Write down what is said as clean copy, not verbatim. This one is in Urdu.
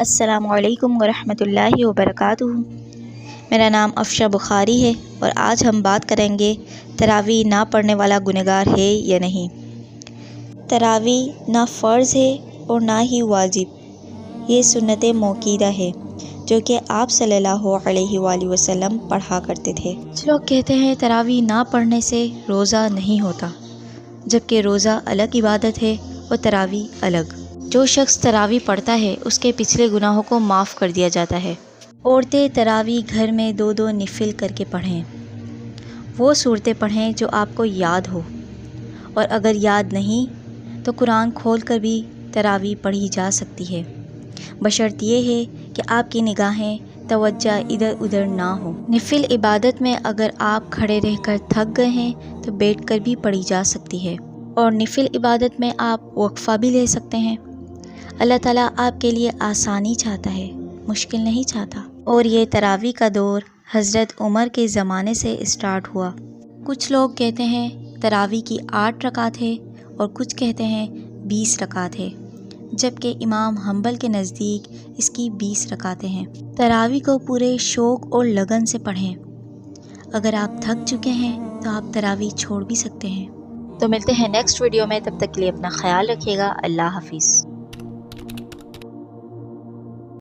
السلام علیکم ورحمۃ اللہ وبرکاتہ۔ میرا نام افشا بخاری ہے اور آج ہم بات کریں گے تراویح نہ پڑھنے والا گنہگار ہے یا نہیں۔ تراویح نہ فرض ہے اور نہ ہی واجب، یہ سنت موقودہ ہے جو کہ آپ صلی اللہ علیہ وآلہ وسلم پڑھا کرتے تھے۔ کچھ لوگ کہتے ہیں تراویح نہ پڑھنے سے روزہ نہیں ہوتا، جبکہ روزہ الگ عبادت ہے اور تراویح الگ۔ جو شخص تراویح پڑھتا ہے اس کے پچھلے گناہوں کو معاف کر دیا جاتا ہے۔ عورتیں تراویح گھر میں 2 نفل کر کے پڑھیں۔ وہ صورتیں پڑھیں جو آپ کو یاد ہو، اور اگر یاد نہیں تو قرآن کھول کر بھی تراویح پڑھی جا سکتی ہے، بشرط یہ ہے کہ آپ کی نگاہیں توجہ ادھر ادھر نہ ہو۔ نفل عبادت میں اگر آپ کھڑے رہ کر تھک گئے ہیں تو بیٹھ کر بھی پڑھی جا سکتی ہے، اور نفل عبادت میں آپ وقفہ بھی لے سکتے ہیں۔ اللہ تعالیٰ آپ کے لیے آسانی چاہتا ہے، مشکل نہیں چاہتا۔ اور یہ تراویح کا دور حضرت عمر کے زمانے سے اسٹارٹ ہوا۔ کچھ لوگ کہتے ہیں تراویح کی 8 رکعت ہے اور کچھ کہتے ہیں 20 رکعت ہے، جبکہ امام حنبل کے نزدیک اس کی 20 رکعتیں ہیں۔ تراویح کو پورے شوق اور لگن سے پڑھیں۔ اگر آپ تھک چکے ہیں تو آپ تراویح چھوڑ بھی سکتے ہیں۔ تو ملتے ہیں نیکسٹ ویڈیو میں، تب تک کے لیے اپنا خیال رکھیے گا۔ اللہ حافظ۔